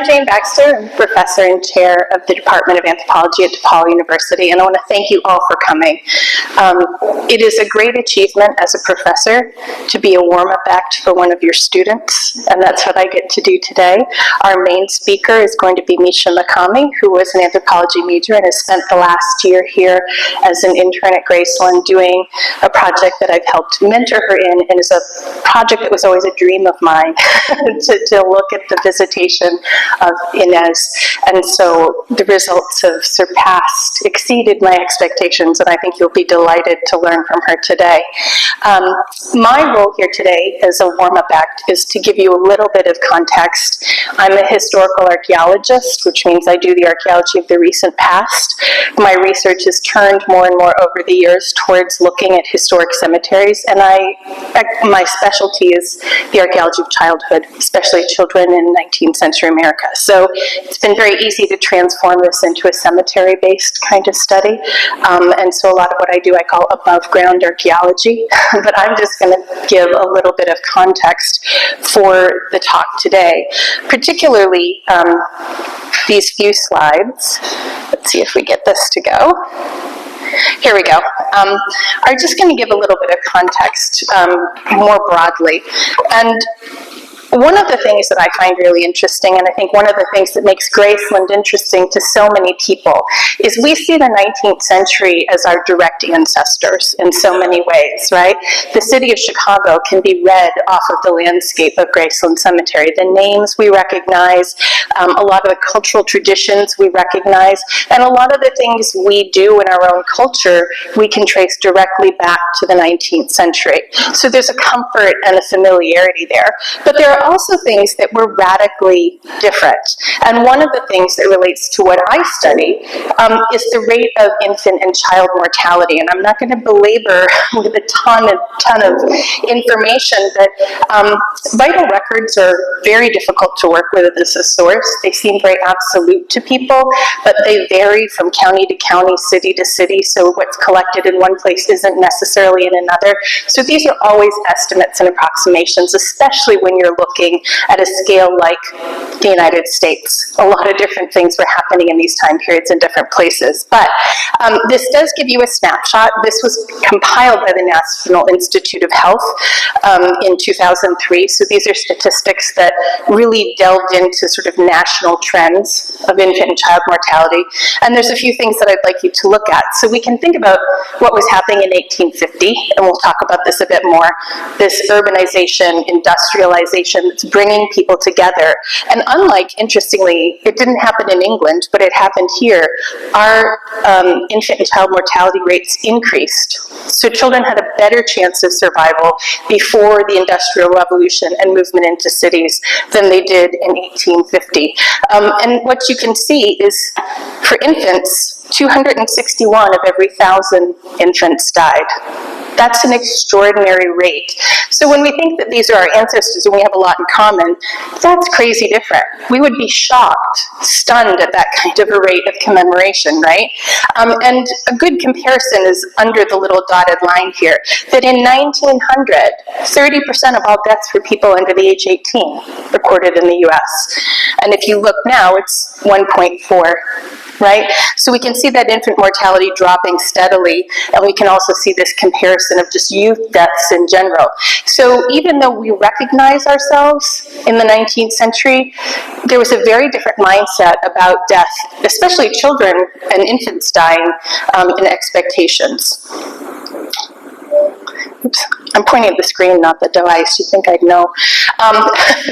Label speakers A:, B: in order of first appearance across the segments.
A: Eva Baxter. I'm professor and chair of the Department of Anthropology at DePaul University, and I want to thank you all for coming. It is a great achievement as a professor to be a warm-up act for one of your students, and that's what I get to do today. Our main speaker is going to be Misha, who was an anthropology major and has spent the last year here as an intern at Graceland doing a project that I've helped mentor her in, and is a project that was always a dream of mine to look at the visitation of Inez. And so the results have exceeded my expectations, and I think you'll be delighted to learn from her today. My role here today as a warm-up act is to give you a little bit of context. I'm a historical archaeologist, which means I do the archaeology of the recent past. My research has turned more and more over the years towards looking at historic cemeteries, and my specialty is the archaeology of childhood, especially children in 19th century America. So it's been very easy to transform this into a cemetery-based kind of study. And so a lot of what I do I call above-ground archaeology, but I'm just going to give a little bit of context for the talk today, particularly these few slides. Let's see if we get this to go. Here we go. I'm just going to give a little bit of context more broadly. And one of the things that I find really interesting, and I think one of the things that makes Graceland interesting to so many people, is we see the 19th century as our direct ancestors in so many ways, right? The city of Chicago can be read off of the landscape of Graceland Cemetery. The names we recognize, a lot of the cultural traditions we recognize, and a lot of the things we do in our own culture, we can trace directly back to the 19th century. So there's a comfort and a familiarity there. But there are also things that were radically different. And one of the things that relates to what I study is the rate of infant and child mortality. And I'm not going to belabor with a ton of information, but vital records are very difficult to work with as a source. They seem very absolute to people, but they vary from county to county, city to city, so what's collected in one place isn't necessarily in another. So these are always estimates and approximations, especially when you're looking at a scale like the United States. A lot of different things were happening in these time periods in different places. But this does give you a snapshot. This was compiled by the National Institute of Health in 2003. So these are statistics that really delved into sort of national trends of infant and child mortality. And there's a few things that I'd like you to look at. So we can think about what was happening in 1850, and we'll talk about this a bit more. This urbanization, industrialization, that's bringing people together. And unlike, interestingly, it didn't happen in England, but it happened here, our infant and child mortality rates increased. So children had a better chance of survival before the Industrial Revolution and movement into cities than they did in 1850. And what you can see is, for infants, 261 of every 1,000 infants died. That's an extraordinary rate. So when we think that these are our ancestors and we have a lot in common, that's crazy different. We would be shocked, stunned at that kind of a rate of commemoration, right? And a good comparison is under the little dotted line here, that in 1900, 30% of all deaths were people under the age 18 recorded in the US. And if you look now, it's 1.4. Right? So we can see that infant mortality dropping steadily, and we can also see this comparison of just youth deaths in general. So even though we recognize ourselves in the 19th century, there was a very different mindset about death, especially children and infants dying, and expectations. Oops, I'm pointing at the screen, not the device. You'd think I'd know.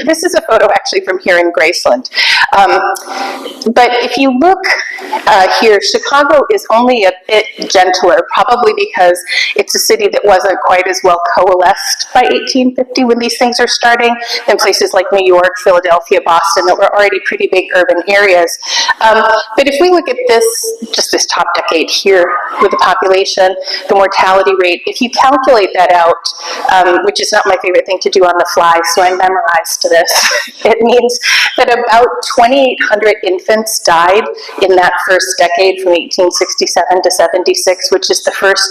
A: This is a photo actually from here in Graceland. But if you look here, Chicago is only a bit gentler, probably because it's a city that wasn't quite as well coalesced by 1850 when these things are starting, than places like New York, Philadelphia, Boston, that were already pretty big urban areas. But if we look at this, just this top decade here with the population, the mortality rate, if you calculate that out, which is not my favorite thing to do on the fly, so I memorized this. It means that about 2,800 infants died in that first decade from 1867 to 76, which is the first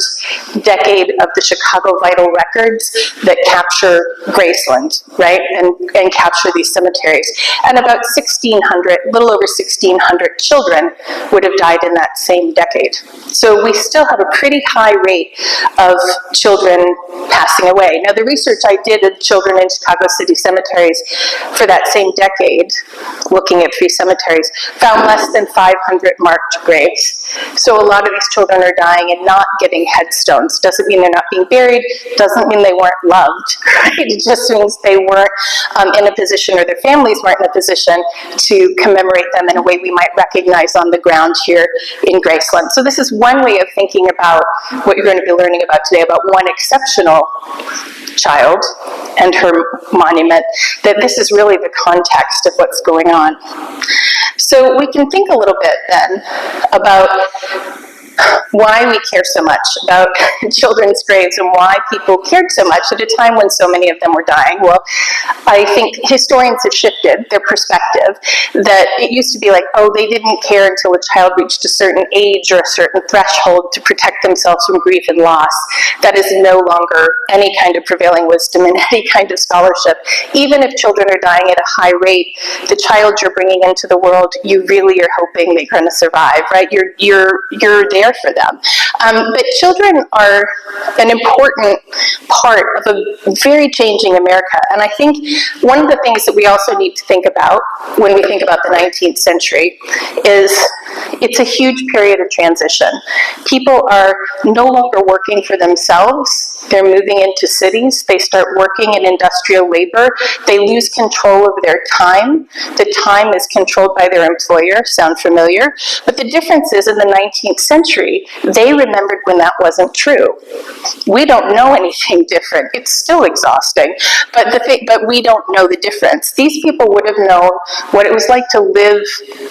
A: decade of the Chicago vital records that capture Graceland, right, and capture these cemeteries. And about 1,600, a little over 1,600 children would have died in that same decade. So we still have a pretty high rate of children passing away. Now, the research I did of children in Chicago City cemeteries for that same decade, looking at 3 cemeteries, found less than 500 marked graves. So a lot of these children are dying and not getting headstones. Doesn't mean they're not being buried, doesn't mean they weren't loved, right? It just means they weren't in a position, or their families weren't in a position to commemorate them in a way we might recognize on the ground here in Graceland. So this is one way of thinking about what you're going to be learning about today, about one exceptional child and her monument, that this is really the context of what's going on. So we can think a little bit then about why we care so much about children's graves and why people cared so much at a time when so many of them were dying. Well, I think historians have shifted their perspective, that it used to be like, oh, they didn't care until a child reached a certain age or a certain threshold to protect themselves from grief and loss. That is no longer any kind of prevailing wisdom in any kind of scholarship. Even if children are dying at a high rate, the child you're bringing into the world, you really are hoping they're going to survive, right? You're there for them. But children are an important part of a very changing America. And I think one of the things that we also need to think about when we think about the 19th century is it's a huge period of transition. People are no longer working for themselves. They're moving into cities. They start working in industrial labor. They lose control of their time. The time is controlled by their employer. Sound familiar? But the difference is, in the 19th century, they remembered when that wasn't true. We don't know anything different. It's still exhausting, but we don't know the difference. These people would have known what it was like to live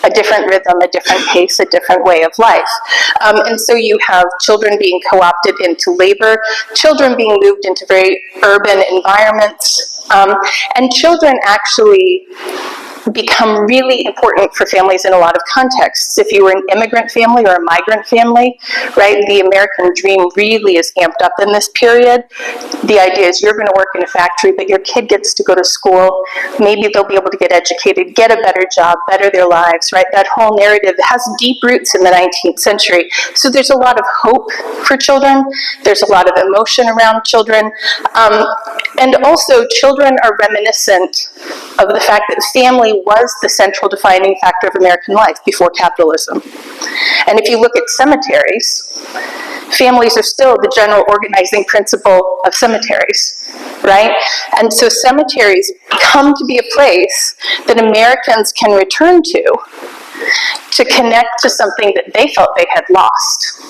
A: a different rhythm, a different pace, a different way of life. And so you have children being co-opted into labor, children being moved into very urban environments, and children actually become really important for families in a lot of contexts. If you were an immigrant family or a migrant family, right, the American dream really is amped up in this period. The idea is you're going to work in a factory, but your kid gets to go to school. Maybe they'll be able to get educated, get a better job, better their lives, right? That whole narrative has deep roots in the 19th century. So there's a lot of hope for children. There's a lot of emotion around children. And also, children are reminiscent of the fact that family was the central defining factor of American life before capitalism. And if you look at cemeteries, families are still the general organizing principle of cemeteries, right? And so cemeteries come to be a place that Americans can return to connect to something that they felt they had lost,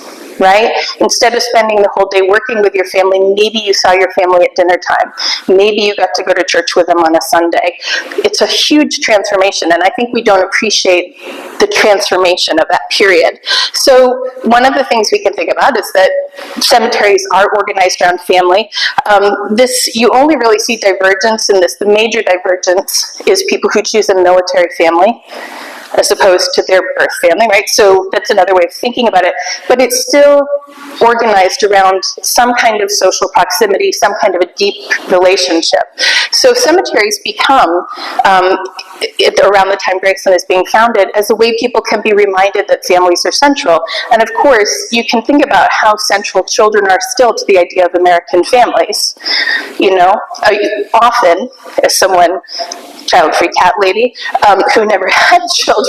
A: right? Instead of spending the whole day working with your family, maybe you saw your family at dinner time. Maybe you got to go to church with them on a Sunday. It's a huge transformation, and I think we don't appreciate the transformation of that period. So one of the things we can think about is that cemeteries are organized around family. You only really see divergence in this. The major divergence is people who choose a military family as opposed to their birth family, right? So that's another way of thinking about it. But it's still organized around some kind of social proximity, some kind of a deep relationship. So cemeteries become, around the time Graceland is being founded, as a way people can be reminded that families are central. And of course, you can think about how central children are still to the idea of American families. You know, often, as someone, child-free cat lady, who never had children,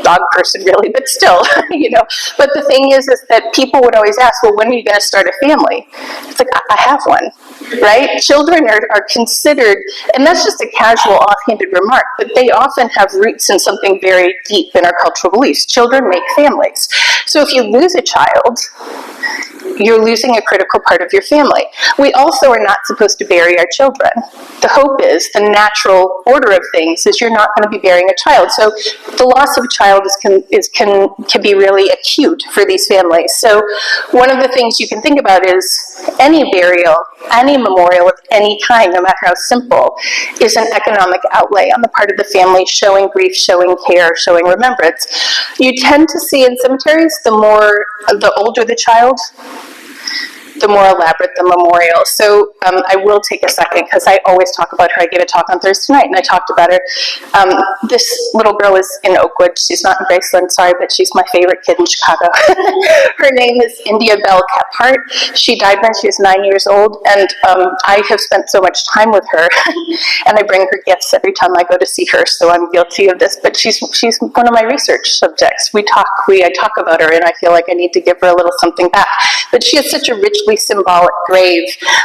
A: dog person really, but still, you know. But the thing is that people would always ask, well, when are you going to start a family? It's like, I have one, right? Children are considered, and that's just a casual, offhanded remark, but they often have roots in something very deep in our cultural beliefs. Children make families. So if you lose a child, you're losing a critical part of your family. We also are not supposed to bury our children. The hope is, the natural order of things is you're not going to be burying a child. So the loss of a child can be really acute for these families. So one of the things you can think about is any burial, any memorial of any kind, no matter how simple, is an economic outlay on the part of the family, showing grief, showing care, showing remembrance. You tend to see in cemeteries, the older the child, the more elaborate the memorial. So I will take a second, because I always talk about her. I gave a talk on Thursday night, and I talked about her. This little girl is in Oakwood. She's not in Graceland, sorry, but she's my favorite kid in Chicago. Her name is India Bell Kephart. She died when she was 9 years old, and I have spent so much time with her, and I bring her gifts every time I go to see her, so I'm guilty of this, but she's one of my research subjects. I talk about her, and I feel like I need to give her a little something back. But she has such a richly symbolic grave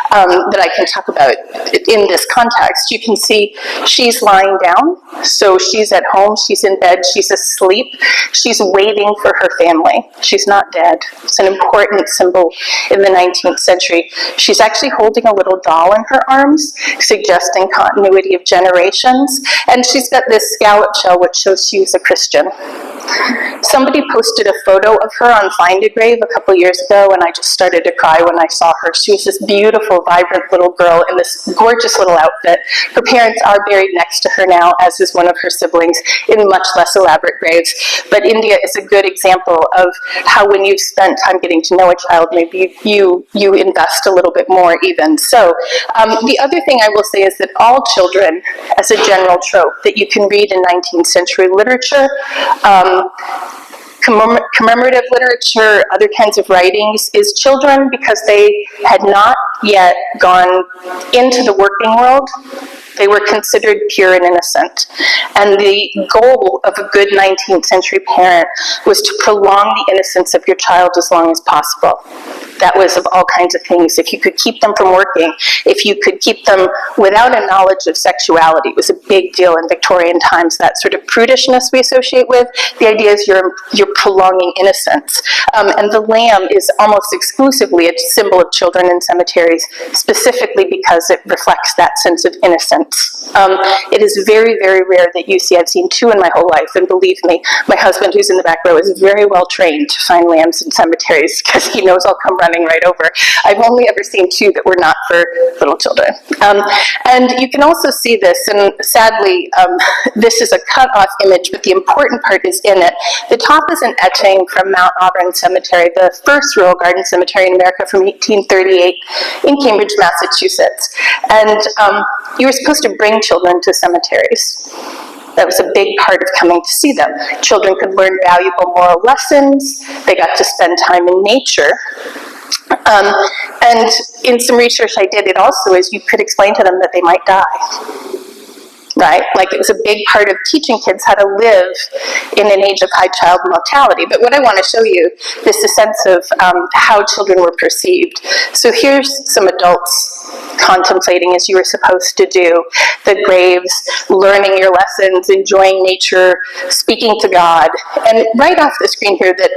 A: that I can talk about in this context. You can see she's lying down, so she's at home, she's in bed, she's asleep, she's waiting for her family. She's not dead. It's an important symbol in the 19th century. She's actually holding a little doll in her arms, suggesting continuity of generations, and she's got this scallop shell which shows she was a Christian. Somebody posted a photo of her on Find a Grave a couple years ago, and I just started to cry when I saw her. She was this beautiful, vibrant little girl in this gorgeous little outfit. Her parents are buried next to her now, as is one of her siblings, in much less elaborate graves. But India is a good example of how, when you've spent time getting to know a child, maybe you invest a little bit more even. So the other thing I will say is that all children, as a general trope that you can read in 19th century literature, commemorative literature, other kinds of writings, is children, because they had not yet gone into the working world, they were considered pure and innocent. And the goal of a good 19th century parent was to prolong the innocence of your child as long as possible. That was of all kinds of things. If you could keep them from working, if you could keep them without a knowledge of sexuality, it was a big deal in Victorian times, that sort of prudishness we associate with. The idea is you're prolonging innocence. And the lamb is almost exclusively a symbol of children in cemeteries, specifically because it reflects that sense of innocence. It is very, very rare that you see, I've seen two in my whole life, and believe me, my husband, who's in the back row, is very well trained to find lambs in cemeteries, because he knows I'll come running right over. I've only ever seen two that were not for little children. And you can also see this, and sadly, this is a cut-off image, but the important part is in it. The top is an etching from Mount Auburn Cemetery, the first rural garden cemetery in America, from 1838 in Cambridge, Massachusetts. And you were supposed to bring children to cemeteries. That was a big part of coming to see them. Children could learn valuable moral lessons. They got to spend time in nature. And in some research I did, it also is you could explain to them that they might die. Right? Like, it was a big part of teaching kids how to live in an age of high child mortality. But what I want to show you is the sense of how children were perceived. So here's some adults contemplating, as you were supposed to do, the graves, learning your lessons, enjoying nature, speaking to God. And right off the screen here that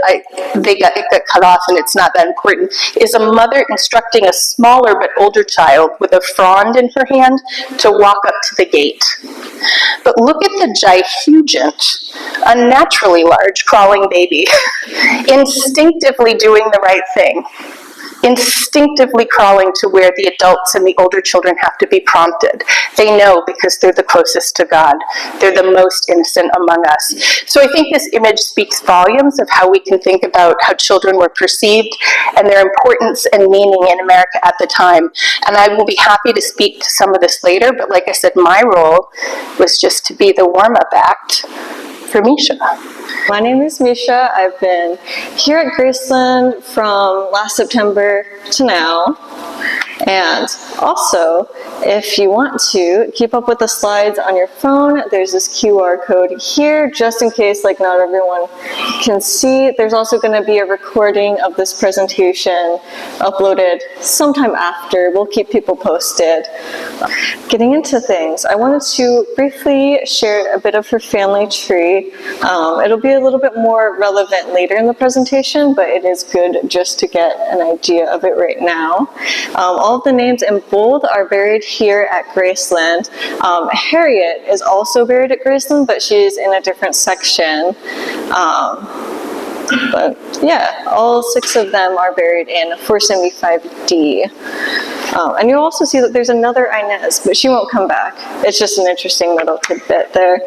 A: it got cut off, and it's not that important, is a mother instructing a smaller but older child with a frond in her hand to walk up to the gate. But look at the gihugent, unnaturally large crawling baby, instinctively doing the right thing, instinctively crawling to where the adults and the older children have to be prompted. They know, because they're the closest to God. They're the most innocent among us. So I think this image speaks volumes of how we can think about how children were perceived and their importance and meaning in America at the time. And I will be happy to speak to some of this later, but like I said, my role was just to be the warm-up act for Misha.
B: My name is Misha. I've been here at Graceland from last September to now. And also, if you want to keep up with the slides on your phone, there's this QR code here, just in case like not everyone can see. There's also going to be a recording of this presentation uploaded sometime after. We'll keep people posted. Getting into things, I wanted to briefly share a bit of her family tree. It'll be a little bit more relevant later in the presentation, but it is good just to get an idea of it right now. All of the names in bold are buried here at Graceland. Harriet is also buried at Graceland, but she's in a different section. But yeah, all 6 of them are buried in 475D. And you'll also see that there's another Inez, but she won't come back. It's just an interesting little tidbit there.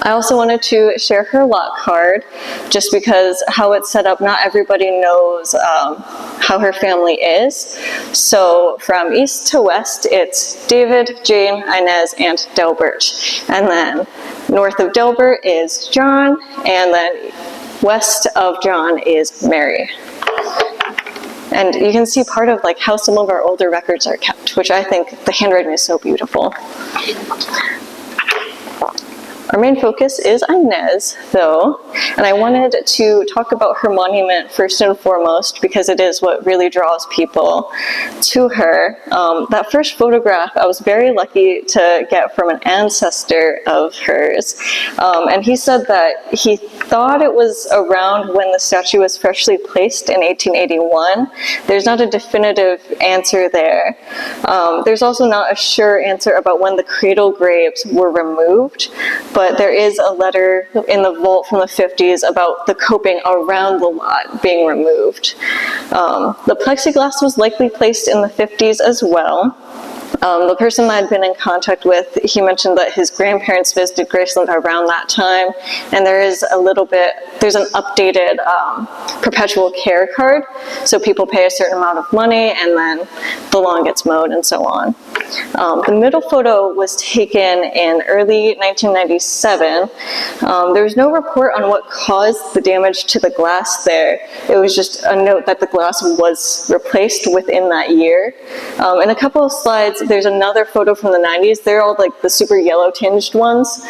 B: I also wanted to share her lot card, just because how it's set up, not everybody knows how her family is. So from east to west, it's David, Jane, Inez, and Delbert. And then north of Delbert is John, and then west of John is Mary. And you can see part of like how some of our older records are kept, which I think the handwriting is so beautiful. Our main focus is Inez, though, and I wanted to talk about her monument first and foremost because it is what really draws people to her. That first photograph I was very lucky to get from an ancestor of hers, and he said that he thought it was around when the statue was freshly placed in 1881. There's not a definitive answer there. There's also not a sure answer about when the cradle graves were removed, but there is a letter in the vault from the 50s about the coping around the lot being removed. The plexiglass was likely placed in the 50s as well. The person I'd been in contact with, he mentioned that his grandparents visited Graceland around that time, and there's an updated perpetual care card, so people pay a certain amount of money and then the lawn gets mowed and so on. The middle photo was taken in early 1997. There was no report on what caused the damage to the glass there. It was just a note that the glass was replaced within that year. In a couple of slides, there's another photo from the 90s. They're all like the super yellow tinged ones.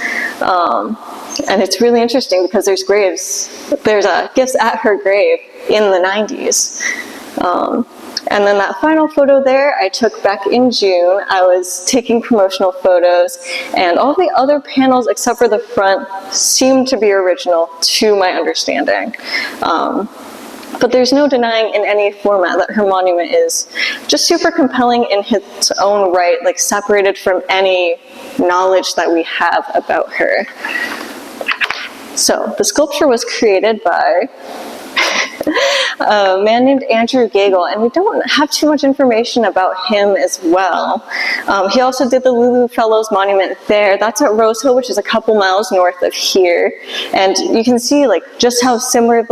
B: And it's really interesting because there's gifts at her grave in the 90s. And then that final photo there, I took back in June. I was taking promotional photos, and all the other panels except for the front seemed to be original to my understanding. But there's no denying in any format that her monument is just super compelling in its own right, like separated from any knowledge that we have about her. So the sculpture was created by a man named Andrew Gagel, and we don't have too much information about him as well. He also did the Lulu Fellows Monument there. That's at Rose Hill, which is a couple miles north of here. And you can see like just how similar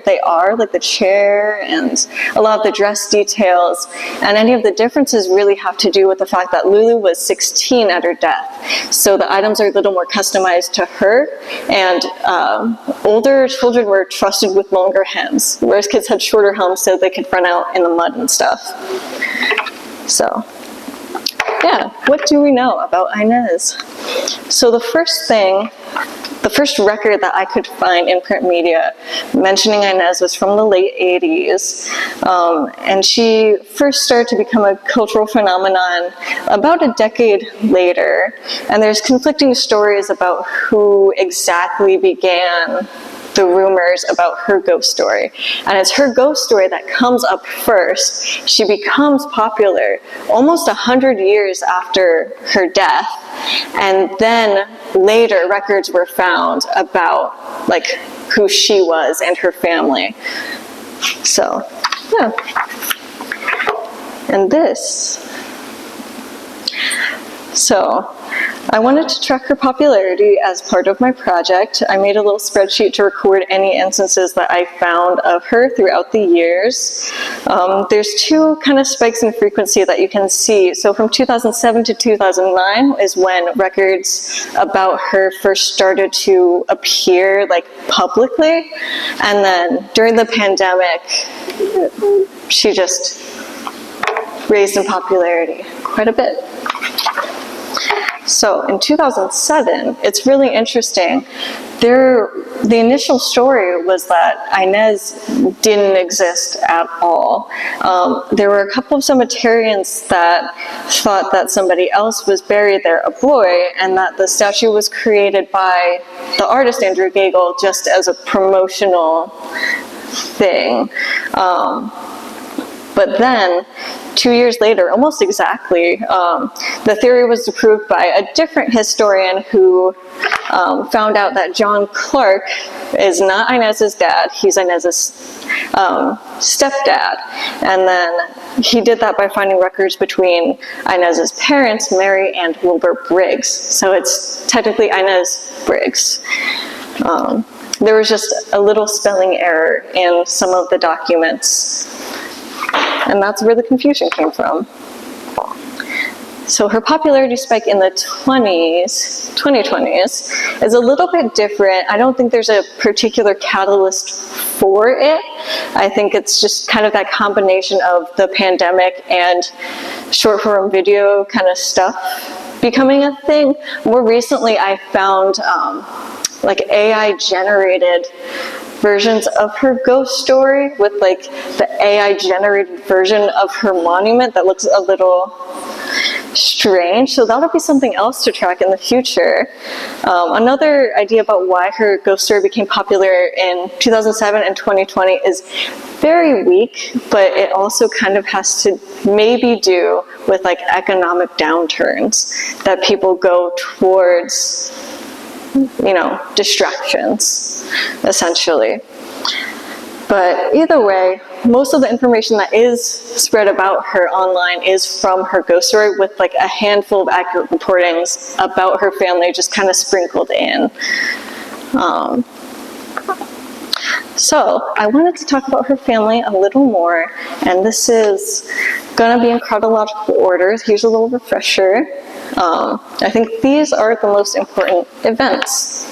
B: they are, like the chair and a lot of the dress details. And any of the differences really have to do with the fact that Lulu was 16 at her death. So the items are a little more customized to her, and older children were trusted with longer hems, whereas kids had shorter helms so they could run out in the mud and stuff. So, yeah, what do we know about Inez? So the first record that I could find in print media mentioning Inez was from the late 80s. And she first started to become a cultural phenomenon about a decade later. And there's conflicting stories about who exactly began the rumors about her ghost story. And it's her ghost story that comes up first. She becomes popular almost 100 years after her death. And then later records were found about like who she was and her family. So, yeah. And this. So, I wanted to track her popularity as part of my project. I made a little spreadsheet to record any instances that I found of her throughout the years. There's 2 kind of spikes in frequency that you can see. So from 2007 to 2009 is when records about her first started to appear like publicly. And then during the pandemic, she just raised in popularity quite a bit. So in 2007, it's really interesting. The initial story was that Inez didn't exist at all. There were a couple of cemeterians that thought that somebody else was buried there, a boy, and that the statue was created by the artist Andrew Gagel just as a promotional thing. But then, 2 years later, almost exactly, the theory was disproved by a different historian who found out that John Clark is not Inez's dad, he's Inez's stepdad. And then he did that by finding records between Inez's parents, Mary and Wilbur Briggs. So it's technically Inez Briggs. There was just a little spelling error in some of the documents. And that's where the confusion came from. So her popularity spike in the 2020s is a little bit different. I don't think there's a particular catalyst for it. I think it's just kind of that combination of the pandemic and short form video kind of stuff becoming a thing. More recently, I found like AI generated versions of her ghost story with like the AI generated version of her monument that looks a little strange. So that'll be something else to track in the future. Another idea about why her ghost story became popular in 2007 and 2020 is very weak, but it also kind of has to maybe do with like economic downturns that people go towards, you know, distractions, essentially. But either way, most of the information that is spread about her online is from her ghost story with like a handful of accurate reportings about her family just kind of sprinkled in. So I wanted to talk about her family a little more, and this is gonna be in chronological order. Here's a little refresher. I think these are the most important events.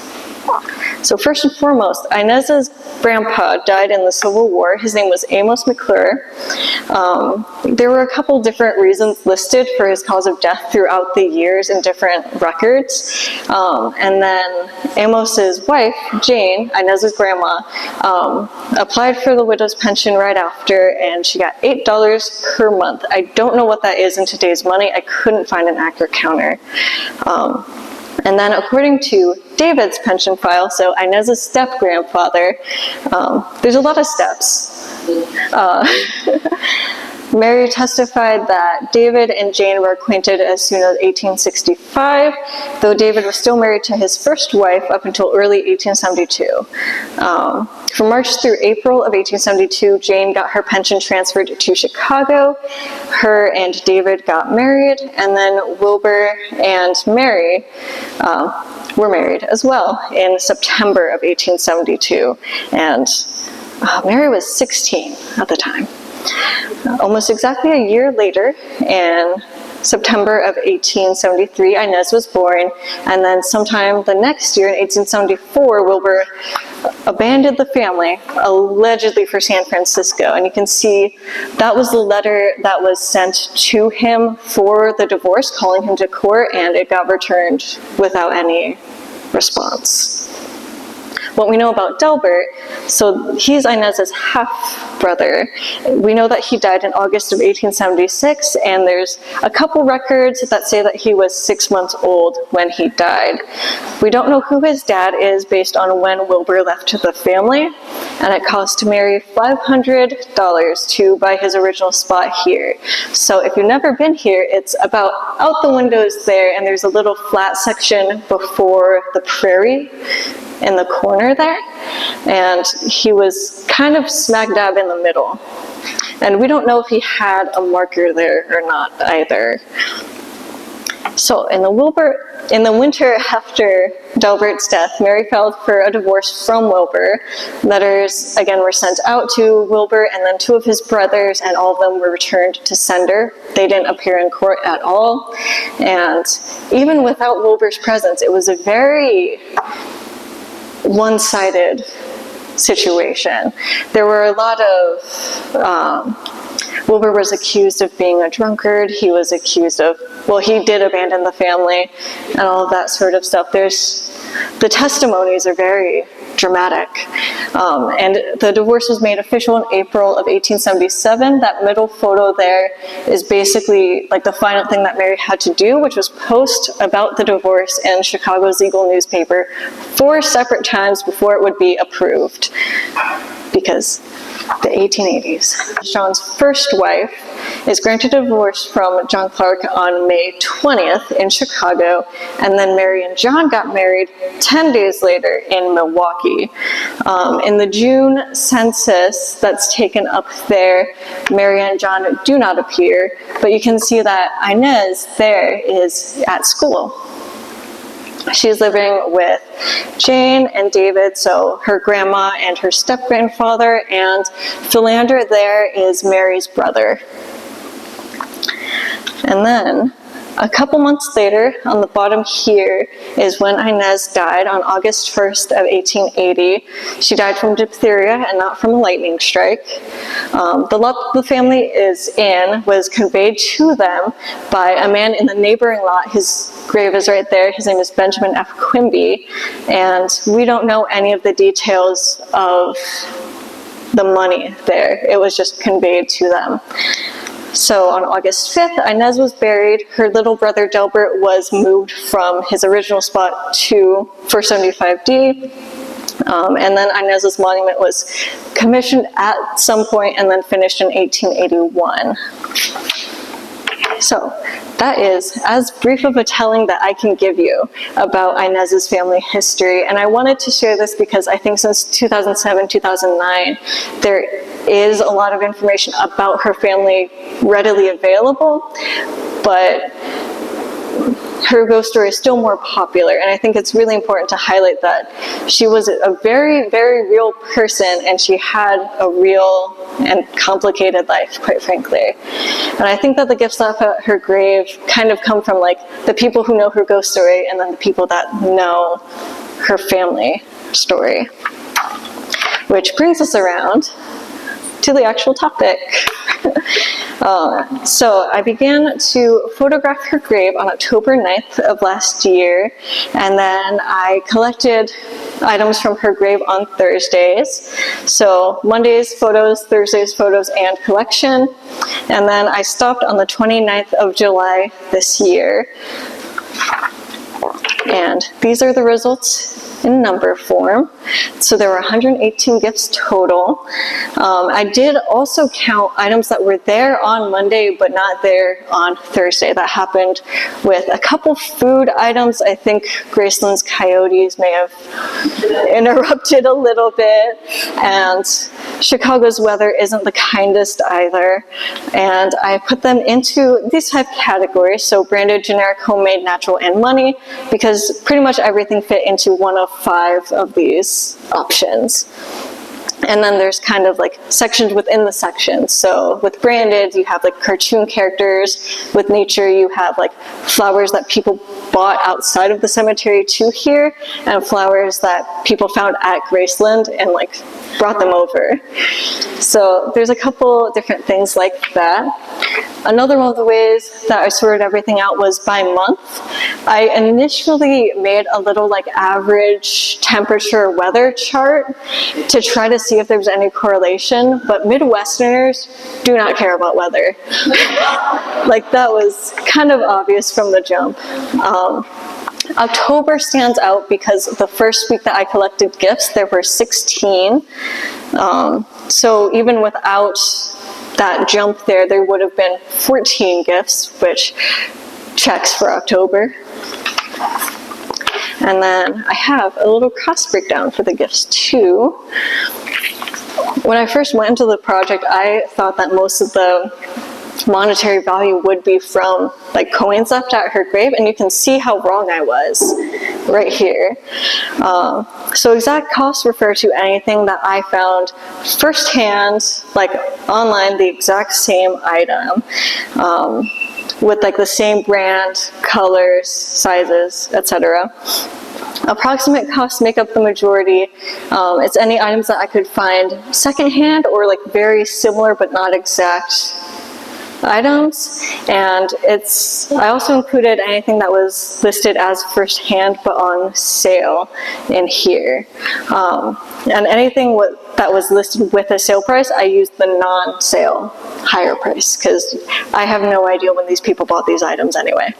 B: So first and foremost, Inez's grandpa died in the Civil War. His name was Amos McClure. There were a couple different reasons listed for his cause of death throughout the years in different records. And then Amos's wife, Jane, Inez's grandma, applied for the widow's pension right after, and she got $8 per month. I don't know what that is in today's money. I couldn't find an accurate counter. And then according to David's pension file, so Inez's step-grandfather, there's a lot of steps. Mary testified that David and Jane were acquainted as soon as 1865, though David was still married to his first wife up until early 1872. From March through April of 1872, Jane got her pension transferred to Chicago. Her and David got married, and then Wilbur and Mary were married as well in September of 1872. And Mary was 16 at the time. Almost exactly a year later, in September of 1873, Inez was born, and then sometime the next year, in 1874, Wilbur abandoned the family, allegedly for San Francisco. And you can see that was the letter that was sent to him for the divorce, calling him to court, and it got returned without any response. What we know about Delbert, so he's Inez's half-brother. We know that he died in August of 1876, and there's a couple records that say that he was 6 months old when he died. We don't know who his dad is based on when Wilbur left the family, and it cost Mary $500 to buy his original spot here. So if you've never been here, it's about out the windows there, and there's a little flat section before the prairie in the corner there, and he was kind of smack dab in the middle. And we don't know if he had a marker there or not either. So in the winter after Delbert's death, Mary filed for a divorce from Wilbur. Letters, again, were sent out to Wilbur and then two of his brothers, and all of them were returned to sender. They didn't appear in court at all. And even without Wilbur's presence, it was a very one-sided situation. There were a lot of Wilbur was accused of being a drunkard. He was accused of, well, he did abandon the family and all of that sort of stuff. The testimonies are very dramatic. And the divorce was made official in April of 1877. That middle photo there is basically like the final thing that Mary had to do, which was post about the divorce in Chicago's Eagle newspaper 4 separate times before it would be approved, because the 1880s. John's first wife is granted a divorce from John Clark on May 20th in Chicago, and then Mary and John got married 10 days later in Milwaukee. In the June census that's taken up there, Mary and John do not appear, but you can see that Inez there is at school. She's living with Jane and David, so her grandma and her step-grandfather, and Philander there is Mary's brother. And then, a couple months later, on the bottom here, is when Inez died on August 1st of 1880. She died from diphtheria and not from a lightning strike. The lot the family is in was conveyed to them by a man in the neighboring lot. His grave is right there. His name is Benjamin F. Quimby, and we don't know any of the details of the money there. It was just conveyed to them. So on August 5th, Inez was buried. Her little brother Delbert was moved from his original spot to 475D. And then Inez's monument was commissioned at some point and then finished in 1881. So that is as brief of a telling that I can give you about Inez's family history. And I wanted to share this because I think since 2007, 2009, there is a lot of information about her family readily available, but her ghost story is still more popular, and I think it's really important to highlight that she was a very, very real person, and she had a real and complicated life, quite frankly. And I think that the gifts left at her grave kind of come from like the people who know her ghost story and then the people that know her family story. Which brings us around to the actual topic. So I began to photograph her grave on October 9th of last year, and then I collected items from her grave on Thursdays. So Monday's photos, Thursday's photos, and collection. And then I stopped on the 29th of July this year. And these are the results in number form. So there were 118 gifts total. I did also count items that were there on Monday but not there on Thursday. That happened with a couple food items. I think Graceland's coyotes may have interrupted a little bit, and Chicago's weather isn't the kindest either. And I put them into these type of categories, so branded, generic, homemade, natural, and money, because pretty much everything fit into one of 5 of these options. And then there's kind of like sections within the sections. So with branded, you have like cartoon characters. With nature, you have like flowers that people bought outside of the cemetery to here, and flowers that people found at Graceland and like brought them over. So there's a couple different things like that. Another one of the ways that I sorted everything out was by month. I initially made a little like average temperature weather chart to try to see if there's any correlation, but Midwesterners do not care about weather. Like that was kind of obvious from the jump. October stands out because the first week that I collected gifts, there were 16. So even without that jump there, there would have been 14 gifts, which checks for October. And then I have a little cost breakdown for the gifts too. When I first went into the project, I thought that most of the monetary value would be from like coins left at her grave, and you can see how wrong I was right here. So exact costs refer to anything that I found firsthand, like online, the exact same item, with like the same brand, colors, sizes, etc. Approximate costs make up the majority. It's any items that I could find secondhand or like very similar but not exact items, and I also included anything that was listed as first-hand but on sale in here. And anything that was listed with a sale price, I used the non-sale higher price, because I have no idea when these people bought these items anyway.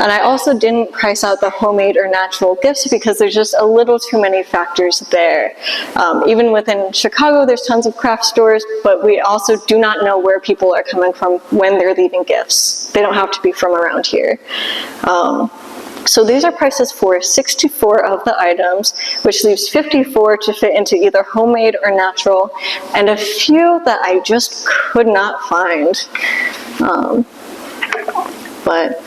B: And I also didn't price out the homemade or natural gifts because there's just a little too many factors there. Even within Chicago, there's tons of craft stores, but we also do not know where people are coming from when they're leaving gifts. They don't have to be from around here. So these are prices for 64 of the items, which leaves 54 to fit into either homemade or natural, and a few that I just could not find. But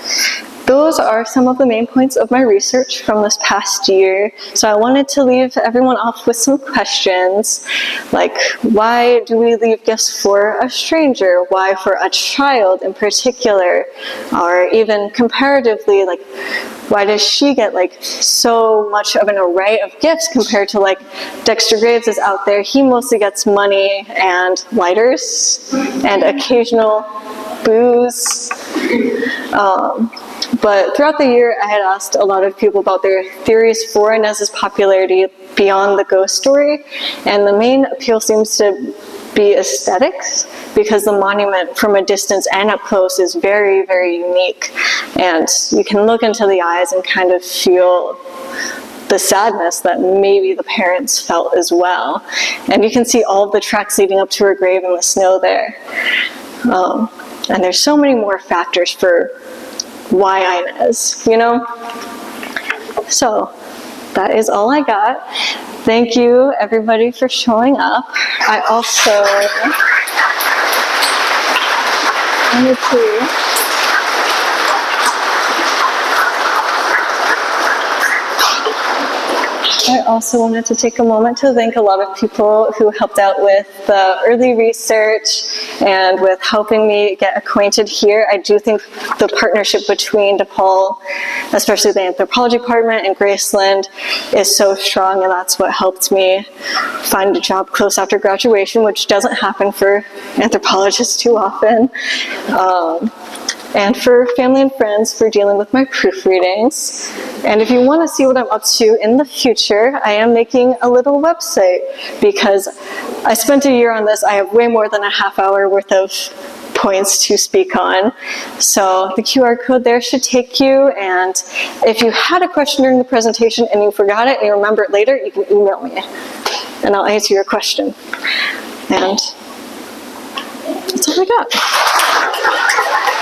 B: those are some of the main points of my research from this past year. So I wanted to leave everyone off with some questions, like why do we leave gifts for a stranger? Why for a child in particular? Or even comparatively, like why does she get like so much of an array of gifts compared to like Dexter Graves is out there? He mostly gets money and lighters and occasional booze. But throughout the year, I had asked a lot of people about their theories for Inez's popularity beyond the ghost story, and the main appeal seems to be aesthetics, because the monument from a distance and up close is very, very unique, and you can look into the eyes and kind of feel the sadness that maybe the parents felt as well. And you can see all of the tracks leading up to her grave in the snow there. And there's so many more factors for why Inez, you know? So that is all I got. Thank you, everybody, for showing up. I also wanted to take a moment to thank a lot of people who helped out with the early research and with helping me get acquainted here. I do think the partnership between DePaul, especially the anthropology department, and Graceland is so strong, and that's what helped me find a job close after graduation, which doesn't happen for anthropologists too often. And for family and friends for dealing with my proofreadings. And if you want to see what I'm up to in the future, I am making a little website, because I spent a year on this. I have way more than a half hour worth of points to speak on. So the QR code there should take you, and if you had a question during the presentation and you forgot it and you remember it later, you can email me and I'll answer your question. And that's all I got.